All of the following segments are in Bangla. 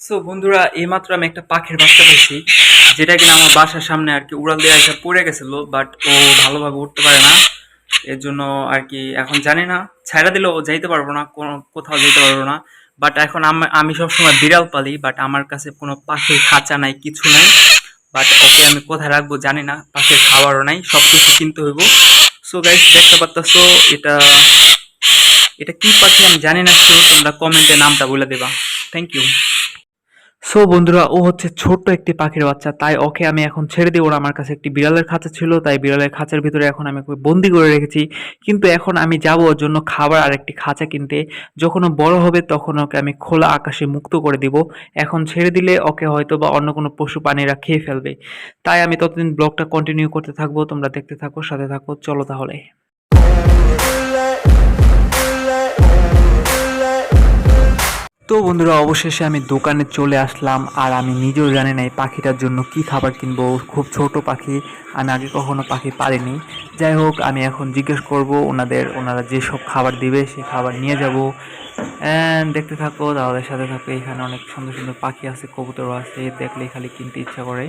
সো বন্ধুরা, এইমাত্র আমি একটা পাখির বাচ্চা পেয়েছি, যেটা কিনা আমার বাসার সামনে আর কি উড়াল দিয়ে এসে পড়ে গেছিল। বাট ও ভালোভাবে উঠতে পারে না, এর জন্য আর কি এখন জানি না, ছাইড়া দিলেও যাইতে পারবো না, কোনো কোথাও যেতে পারবো না। বাট এখন আমি সবসময় বিড়াল পালি, বাট আমার কাছে কোনো পাখির খাঁচা নাই, কিছু নাই। বাট ওকে আমি কোথায় রাখবো জানি না, পাখির খাবারও নাই, সব কিছু কিনতে হইব। সো গাইস, দেখতে পারতাছো এটা এটা কি পাখি আমি জানি না, তো তোমরা কমেন্টে নামটা বলে দেবা। Thank you. সো বন্ধুরা, ও হচ্ছে ছোট্ট একটি পাখির বাচ্চা, তাই ওকে আমি এখন ছেড়ে দিব না। আমার কাছে একটি বিড়ালের খাঁচা ছিল, তাই বিড়ালের খাঁচার ভিতরে এখন আমি ওকে বন্দি করে রেখেছি। কিন্তু এখন আমি যাব ওর জন্য খাবার আর একটি খাঁচা কিনতে। যখন ও বড় হবে তখন ওকে আমি খোলা আকাশে মুক্ত করে দিব। এখন ছেড়ে দিলে ওকে হয়তো বা অন্য কোনো পশু প্রাণীরা খেয়ে ফেলবে। তাই আমি ততদিন ব্লগটা কন্টিনিউ করতে থাকবো, তোমরা দেখতে থাকো, সাথে থাকো, চলো তাহলে। তো বন্ধুরা, অবশেষে আমি দোকানে চলে আসলাম, আর আমি নিজেও জানি না এই পাখিটার জন্য কি খাবার কিনবো। খুব ছোট পাখি, আমি আগে কখনো পাখি পালিনি। যাই হোক, আমি এখন জিজ্ঞেস করব ওনারা যেসব খাবার দিবে সেই খাবার নিয়ে যাব। দেখতে থাকো তাহলে, সাথে থাকো। এখানে অনেক সুন্দর সুন্দর পাখি আছে, কবুতরও আছে, দেখলেই খালি কিনতে ইচ্ছা করে।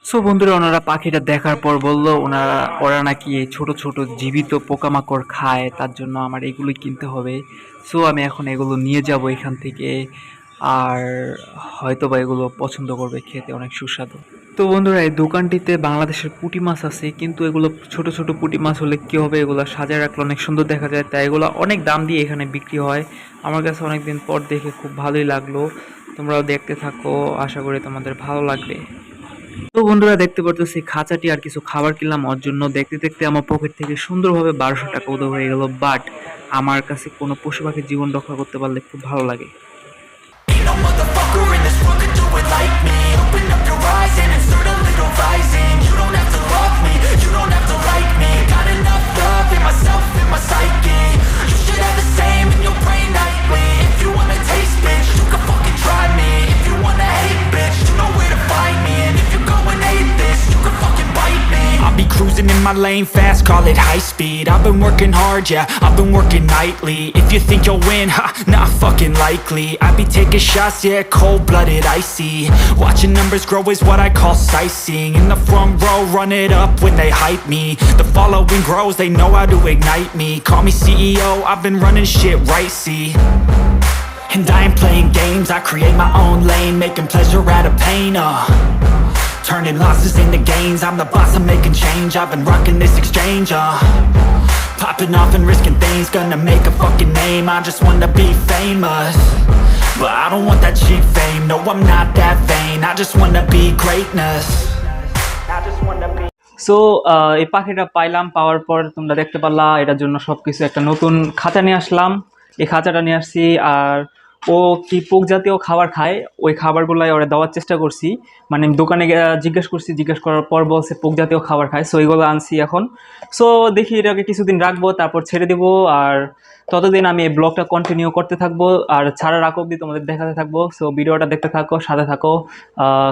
সো বন্ধুরা, ওনারা পাখিটা দেখার পর বললো ওরা নাকি এই ছোট ছোট জীবিত পোকামাকড় খায়, তার জন্য আমার এগুলোই কিনতে হবে। সো আমি এখন এগুলো নিয়ে যাব এখান থেকে, আর হয়তো বা এগুলো পছন্দ করবে, খেতে অনেক সুস্বাদু। তো বন্ধুরা, এই দোকানটিতে বাংলাদেশের পুঁটি মাছ আছে, কিন্তু এগুলো ছোট ছোট পুঁটি মাছ হলে কী হবে, এগুলো সাজায় রাখলে অনেক সুন্দর দেখা যায়, তাই এগুলো অনেক দাম দিয়ে এখানে বিক্রি হয়। আমার কাছে অনেকদিন পর দেখে খুব ভালোই লাগলো। তোমরাও দেখতে থাকো, আশা করি তোমাদের ভালো লাগবে। তো বন্ধুরা, দেখতে পারতেছি খাঁচাটি আর কিছু খাবার কিনলাম ওর জন্য। দেখতে দেখতে আমার পকেট থেকে সুন্দরভাবে 1200 টাকা উদয় হয়ে গেল। বাট আমার কাছে কোনো পশু পাখির জীবন রক্ষা করতে পারলে খুব ভালো লাগে। Ain't no motherfucker in this world could do it like me. Open up your eyes and insert a little rising. You don't have to love me, you don't have to like me. Got enough love in myself, in my psyche. You should have the same in your brain nightly. If you wanna taste, bitch, you can fucking try me. If you wanna hate, bitch, you know where to find me. And if you go and hate this, you can fucking bite me. I'll be cruising in my lane fast, call it high speed. I've been working hard, yeah, I've been working nightly. If you think you'll win, ha, not fucking likely. I be taking shots, yeah, cold-blooded, icy. Watching numbers grow is what I call sightseeing. In the front row, run it up when they hype me. The following grows, they know how to ignite me. Call me CEO, I've been running shit right, see. And I ain't playing games, I create my own lane. Making pleasure out of pain, turning losses into gains. I'm the boss, I'm making change. I've been rocking this exchange, popping off and risking things. Gonna make a fucking name, I just wanna be famous. But I don't want that cheap fame, no I'm not that vain. I just wanna be greatness. I just wanna be. So এই পাখিটা পাওয়ার পর তোমরা দেখতে পারলা, এটার জন্য সবকিছু একটা নতুন খাঁচা নিয়ে আসলাম। এই খাঁচাটা নিয়ে আসছি, আর ও কি পোক জাতীয় খাবার খায়, ওই খাবারগুলাই ওরা দেওয়ার চেষ্টা করছি। মানে আমি দোকানে জিজ্ঞেস করার পর বলছে পোক জাতীয় খাবার খায়, সো এইগুলো আনছি এখন। সো দেখি এটাকে কিছুদিন রাখবো, তারপর ছেড়ে দেবো। আর ততদিন আমি এই ব্লগটা কন্টিনিউ করতে থাকবো, আর ছাড়ার আগ অবধি তোমাদের দেখাতে থাকবো। সো ভিডিওটা দেখতে থাকো, সাথে থাকো।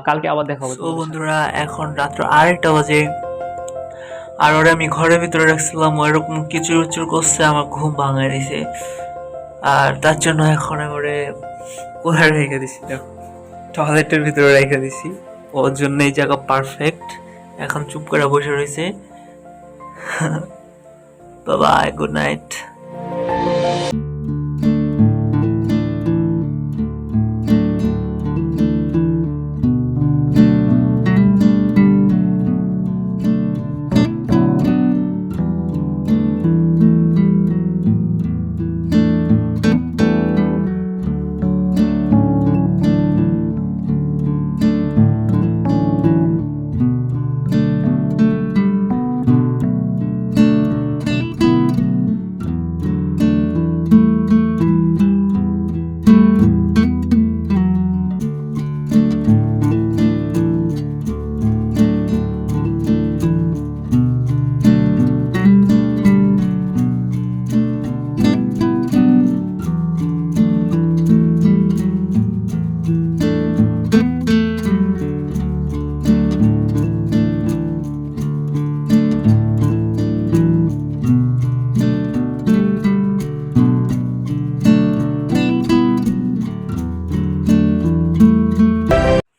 কালকে আবার দেখা হবে। তো বন্ধুরা, এখন রাত্র 2:30 বাজে, আর ওরা আমি ঘরের ভিতরে রাখছিলাম, ওইরকম কিচুর উচুর করছে, আমার ঘুম ভাঙায় দিছে। আর তার জন্য এখন আমি ওরে কোথায় রেখে দিছি, দেখো টয়লেটের ভিতরে রেখে দিছি। ওর জন্য এই জায়গা পারফেক্ট। এখন চুপ করে বসে রয়েছে। Bye, good night.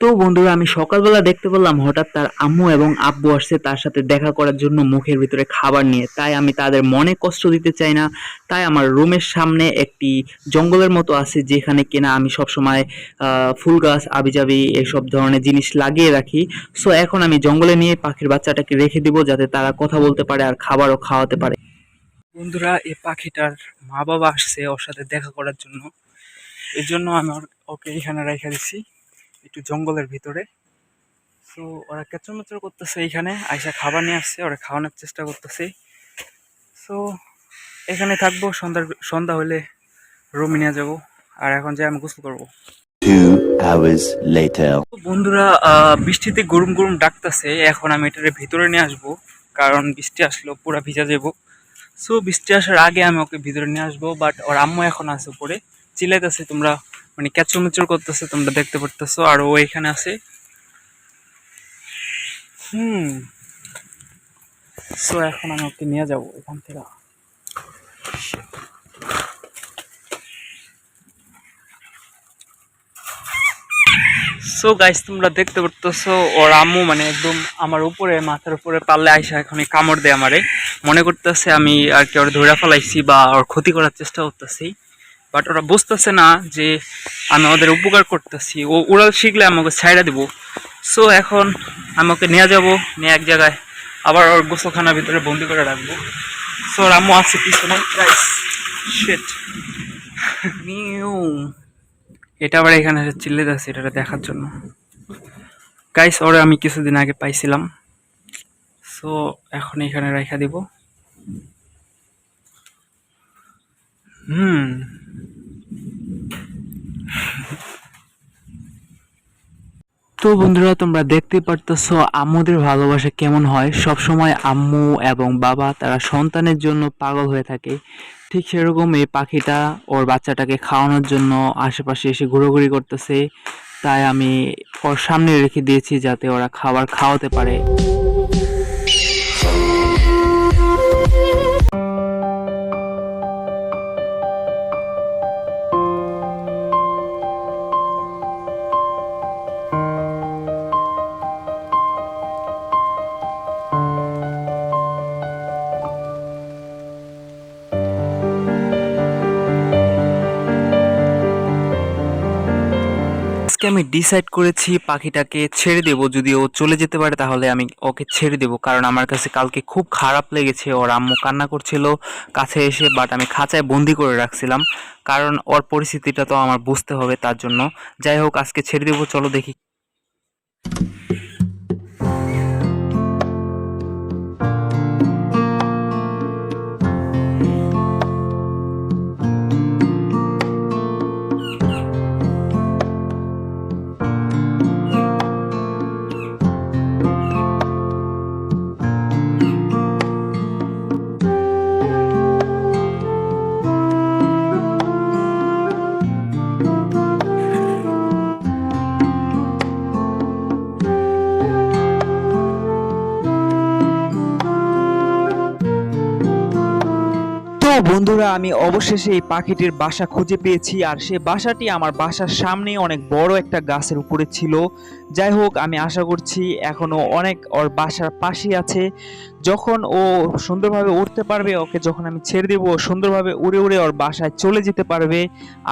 তো বন্ধুরা আমি সকালবেলা দেখতে পেলাম হঠাৎ তার আম্মু এবং আব্বু আসছে তার সাথে দেখা করার জন্য মুখের ভিতরে খাবার নিয়ে। তাই আমি তাদের মনে কষ্ট দিতে চাই না, তাই আমার রুমের সামনে একটি জঙ্গলের মতো আছে যেখানে কিনা আমি সবসময় ফুল গাছ আবিজাবি এসব ধরনের জিনিস লাগিয়ে রাখি। সো এখন আমি জঙ্গলে নিয়ে পাখির বাচ্চাটাকে রেখে দিব যাতে তারা কথা বলতে পারে আর খাবারও খাওয়াতে পারে। বন্ধুরা এই পাখিটার মা বাবা আসছে ওর সাথে দেখা করার জন্য, এই জন্য আমি ওকে এখানে রেখে দিচ্ছি একটু জঙ্গলের ভিতরে। সো ওরা কেচরমেচর করতেছে, এইখানে আইসা খাবার নিয়ে আসছে, ওরা খাওয়ানোর চেষ্টা করতেছে। সো এখানে থাকবো, সন্ধ্যা হলে রুমে নিয়ে যাবো। আর এখন যাই আমি গোসল করবো। 2 hours later. তো বন্ধুরা বৃষ্টিতে গরম গরম ডাকতেছে, এখন আমি এটার ভিতরে নিয়ে আসবো কারণ বৃষ্টি আসলো পুরো ভিজা যাবো। সো বৃষ্টি আসার আগে আমি ওকে ভিতরে নিয়ে আসবো, বাট ওর আম্মু এখন আছে উপরে, চিল্লাইতেছে, তোমরা মানে ক্যাচরমেচর করতেছে, তোমরা দেখতে পারতেছো। আর ও এখানে আছে। সো এখন আমি ওকে নিয়ে যাবো এখান থেকে। সো গাইস তোমরা দেখতে পারতেছো ওর আম্মু মানে একদম আমার উপরে মাথার উপরে পারলে আইসা এখন কামড় দেয় আমারে, মনে করতেছে আমি আর কি ওর ধরে ফেলাইছি বা ওর ক্ষতি করার চেষ্টা করতেছি। বাট ওরা বুঝতেছে না যে আমি ওদের উপকার করতেছি, ও উড়াল শিখলে আমাকে ছাইড়া দিব। সো এখন আমাকে নিয়ে যাব, নিয়ে এক জায়গায় আবার ওর গোসলখানার ভিতরে বন্দি করে রাখবো। সো ওর আম্মু আছে পিছনে। গাইস শিট মিউ, এটা আবার এখানে চিল্লে যাচ্ছে এটা দেখার জন্য। গাইস ওরে আমি কিছুদিন আগে পাইছিলাম, সো এখন এখানে রেখে দিব। তো বন্ধুরা তোমরা দেখতে পারতেছো আম্মুদের ভালোবাসা কেমন হয়। সব সময় আম্মু এবং বাবা তারা সন্তানের জন্য পাগল হয়ে থাকে। ঠিক সেরকম এই পাখিটা ওর বাচ্চাটাকে খাওয়ানোর জন্য আশেপাশে এসে ঘোরাঘুরি করতেছে, তাই আমি ওর সামনে রেখে দিয়েছি যাতে ওরা খাবার খাওয়াতে পারে। আজকে আমি ডিসাইড করেছি পাখিটাকে ছেড়ে দেব, যদি ও চলে যেতে পারে তাহলে আমি ওকে ছেড়ে দেব। কারণ আমার কাছে কালকে খুব খারাপ লেগেছে, ওর আম্মু কান্না করছিল কাছে এসে, বাট আমি খাঁচায় বন্দি করে রাখছিলাম কারণ ওর পরিস্থিতিটা তো আমার বুঝতে হবে তার জন্য। যাই হোক আজকে ছেড়ে দেবো, চলো দেখি। তো বন্ধুরা আমি অবশেষে এই পাখিটির বাসা খুঁজে পেয়েছি, আর সে বাসাটি আমার বাসার সামনে অনেক বড় একটা গাছের উপরে ছিল। যাই হোক আমি আশা করছি এখনো অনেক ওর বাসার পাশেই আছে। যখন ও সুন্দরভাবে উড়তে পারবে, ওকে যখন আমি ছেড়ে দেবো সুন্দরভাবে উড়ে উড়ে ওর বাসায় চলে যেতে পারবে।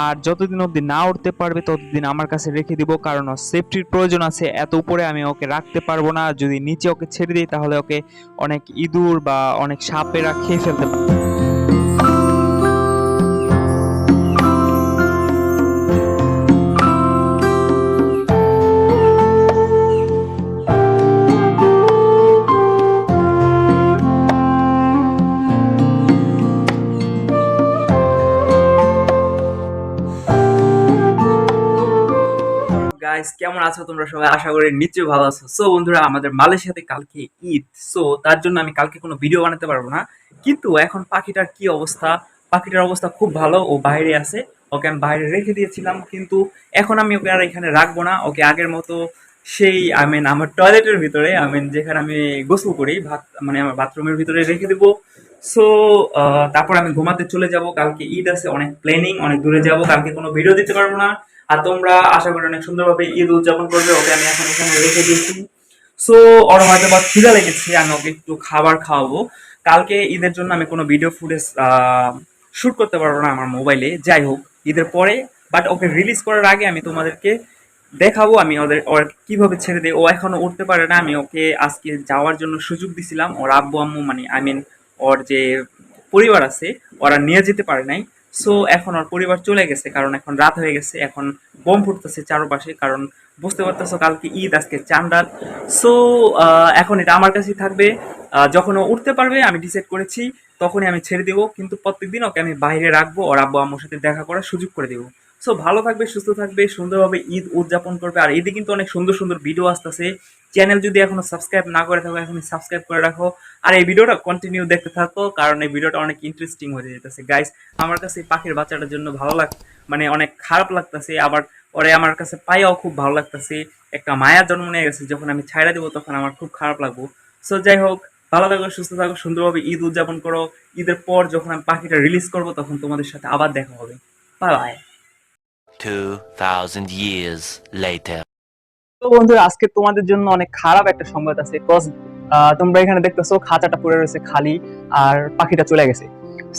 আর যতদিন অবধি না উঠতে পারবে ততদিন আমার কাছে রেখে দিব, কারণ ওর সেফটির প্রয়োজন আছে। এত উপরে আমি ওকে রাখতে পারবো না, যদি নিচে ওকে ছেড়ে দিই তাহলে ওকে অনেক ইঁদুর বা অনেক সাপেরা খেয়ে ফেলতে পারে। গাইস কেমন আছো তোমরা সবাই, আশা করি নিশ্চয়ই ভালো আছো। সো বন্ধুরা আমাদের মালয়েশিয়াতে কালকে ঈদ, সো তার জন্য আমি কালকে কোনো ভিডিও বানাতে পারবো না। কিন্তু এখন পাখিটার কি অবস্থা, পাখিটার অবস্থা খুব ভালো, ও বাইরে আছে, ওকে আমি বাইরে রেখে দিয়েছিলাম। কিন্তু এখন আমি ওকে আর এখানে রাখবো না, ওকে আগের মতো সেই আমার টয়লেটের ভিতরে যেখানে আমি গোসল করি মানে আমার বাথরুমের ভিতরে রেখে দেবো। সো তারপর আমি ঘুমাতে চলে যাব। কালকে ঈদ আছে, অনেক প্ল্যানিং, অনেক দূরে যাব, কালকে কোনো ভিডিও দিতে পারবো না। আর তোমরা আশা করি অনেক সুন্দরভাবে ঈদ উদযাপন করবে। ওকে আমি এখন এখানে রেখে দিয়েছি। সো ওর হয়তো বা খিদা লেগেছে, আমি ওকে একটু খাবার খাওয়াবো। কালকে ঈদের জন্য আমি কোনো ভিডিও ফুটেজ শুট করতে পারবো না আমার মোবাইলে, যাই হোক ঈদের পরে। বাট ওকে রিলিজ করার আগে আমি তোমাদেরকে দেখাবো আমি ওর কিভাবে ছেড়ে দেয়। ও এখনো উঠতে পারে না, আমি ওকে আজকে যাওয়ার জন্য সুযোগ দিছিলাম। ওর আব্বু আম্মু মানে আই মিন ওর যে পরিবার আছে ওরা নিয়ে যেতে পারে নাই। সো এখন ওর পরিবার চলে গেছে, কারণ এখন রাত হয়ে গেছে, এখন বোম ফুটতেছে চারপাশে, কারণ বুঝতে পারতেছো কালকে ঈদ, আজকে চাঁদ রাত। সো এখন এটা আমার কাছেই থাকবে। যখন ও উঠতে পারবে আমি ডিসাইড করেছি তখনই আমি ছেড়ে দেবো, কিন্তু প্রত্যেকদিন ওকে আমি বাইরে রাখবো, ওর আব্বু আম্মুর সাথে দেখা করার সুযোগ করে দেবো। সো ভালো থাকবে, সুস্থ থাকবে, সুন্দরভাবে ঈদ উদযাপন করবে। আর ঈদে কিন্তু অনেক সুন্দর সুন্দর ভিডিও আসতেছে। চ্যানেল যদি এখনো সাবস্ক্রাইব না করে থাকো এখনই সাবস্ক্রাইব করে রাখো। আর এই ভিডিওটা কন্টিনিউ দেখতে থাকো, কারণ এই ভিডিওটা অনেক ইন্টারেস্টিং হয়ে যেতেছে গাইস। আমার কাছে এই পাখির বাচ্চাটার জন্য ভালো মানে অনেক খারাপ লাগতেছে, আবার ওরে আমার কাছে পাইয়াও খুব ভালো লাগতেছে। একটা মায়া জন্ম নিয়ে গেছে, যখন আমি ছাইড়া দেবো তখন আমার খুব খারাপ লাগবো। সো যাই হোক, ভালো থাকো, সুস্থ থাকো, সুন্দরভাবে ঈদ উদযাপন করো। ঈদের পর যখন আমি পাখিটা রিলিজ করবো তখন তোমাদের সাথে আবার দেখা হবে। Bye bye. 2,000 years later. তো বন্ধুরা, আজকে তোমাদের জন্য অনেক খারাপ একটা সংবাদ আছে। কজ তোমরা এখানে দেখতেছো খাঁচাটা পড়ে রয়েছে খালি, আর পাখিটা চলে গেছে।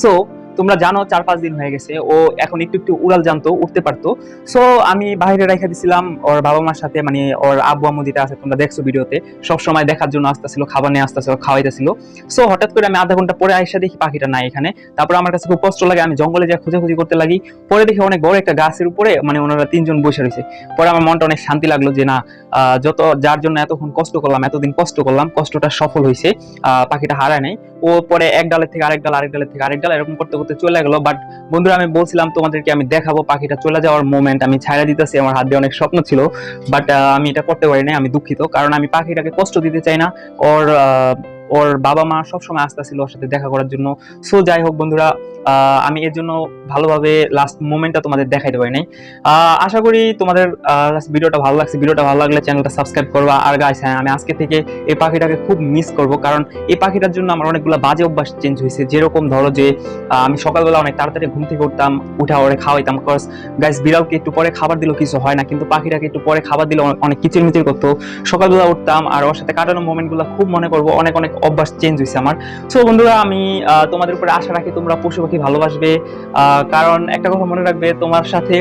সো তোমরা জানো 4-5 দিন হয়ে গেছে, ও এখন একটু একটু উড়াল জানতো, উঠতে পারতো। সো আমি বাইরে রেখে দিছিলাম ওর বাবা মার সাথে, মানে ওর আব্বু আম্মু যেটা আছে তোমরা দেখছো ভিডিওতে, সব সময় দেখার জন্য আসতেছিল, খাবার নিয়ে আসতেছিল, খাওয়াইতেছিল। সো হঠাৎ করে আমি আধা ঘন্টা পরে আইসা দেখি পাখিটা নাই এখানে। তারপর আমার কাছে খুব কষ্ট লাগে, আমি জঙ্গলে যা খুঁজে করতে লাগি। পরে দেখি অনেক বড় একটা গাছের উপরে মানে ওনারা 3জন বসে রয়েছে। পরে আমার মনটা অনেক শান্তি লাগলো যে না, যার জন্য এতক্ষণ কষ্ট করলাম, এতদিন কষ্ট করলাম, কষ্টটা সফল হয়েছে। পাখিটা হারায় নাই। ও পরে এক ডালের থেকে আরেক ডাল, আরেক ডালের থেকে আরেক ডাল, এরকম করতে করতে চলে গেলো। বাট বন্ধুরা, আমি বলছিলাম তোমাদেরকে আমি দেখাবো পাখিটা চলে যাওয়ার মোমেন্ট, আমি ছাইড়া দিতেছি, আমার হাত দিয়ে অনেক স্বপ্ন ছিল। বাট আমি এটা করতে পারি নাই, আমি দুঃখিত, কারণ আমি পাখিটাকে কষ্ট দিতে চাই না। ওর ওর বাবা মা সবসময় আসতেছিল ওর সাথে দেখা করার জন্য। সো যাই হোক বন্ধুরা, আমি এর জন্য ভালোভাবে লাস্ট মোমেন্টটা তোমাদের দেখাইতে পারি নাই। আশা করি তোমাদের ভিডিওটা ভালো লাগছে। ভিডিওটা ভালো লাগলে চ্যানেলটা সাবস্ক্রাইব করবা। আর গাইস, হ্যাঁ, আমি আজকে থেকে এই পাখিটাকে খুব মিস করব, কারণ এই পাখিটার জন্য আমার অনেকগুলো বাজে অভ্যাস চেঞ্জ হয়েছে। যেরকম ধরো যে আমি সকালবেলা অনেক তাড়াতাড়ি ঘুম থেকে উঠতাম, উঠা ওরে খাওয়াইতাম। কজ গাইস, বিড়ালকে একটু পরে খাবার দিলেও কিছু হয় না, কিন্তু পাখিটাকে একটু পরে খাবার দিলে অনেক কিচিরমিচির করতো। সকালবেলা উঠতাম আর ওর সাথে কাটানো মোমেন্টগুলো খুব মনে করবো। অনেক অনেক অভ্যাস চেঞ্জ হয়েছে আমার। সো বন্ধুরা, আমি তোমাদের উপরে আশা রাখি তোমরা পশু পাখি ভালোবাসবে। কারণ একটা কথা মনে রাখবে, তোমার সাথে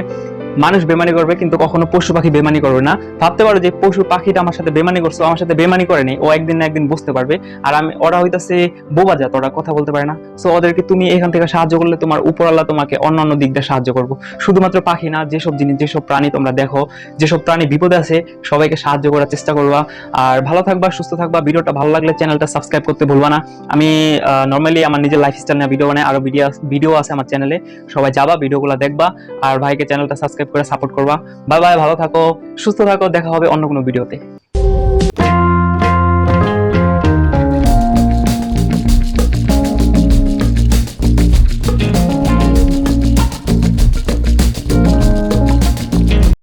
মানুষ বেমানি করবে কিন্তু কখনো পশু পাখি বেমানি করবে না। ভাবতে পারো যে পশু পাখিটা আমার সাথে বেমানি করছে, আমার সাথে বেমানি করেনি, ও একদিন না একদিন বুঝতে পারবে। আর ওরা হইতাছে বোবা জাত, ওরা কথা বলতে পারে না। সো ওদেরকে তুমি এখান থেকে সাহায্য করলে তোমার উপরওয়ালা তোমাকে অন্যান্য দিক দিয়ে সাহায্য করবো। শুধুমাত্র পাখি না, যেসব জিনিস, যেসব প্রাণী তোমরা দেখো, যেসব প্রাণী বিপদে আছে, সবাইকে সাহায্য করার চেষ্টা করবা। আর ভালো থাকবা, সুস্থ থাকবা। ভিডিওটা ভালো লাগলে চ্যানেলটা সাবস্ক্রাইব করতে ভুলবা না। আমি নর্মালি আমার নিজের লাইফস্টাইল নিয়ে ভিডিও বানাই, আরো ভিডিও আছে আমার চ্যানেলে, সবাই যাবা, ভিডিওগুলো দেখবা। আর ভাইকে চ্যানেলটা সাবস্ক্রাইব করে সাপোর্ট করবা। বাই বাই, ভালো থাকো, সুস্থ থাকো, দেখা হবে অন্য কোনো ভিডিওতে।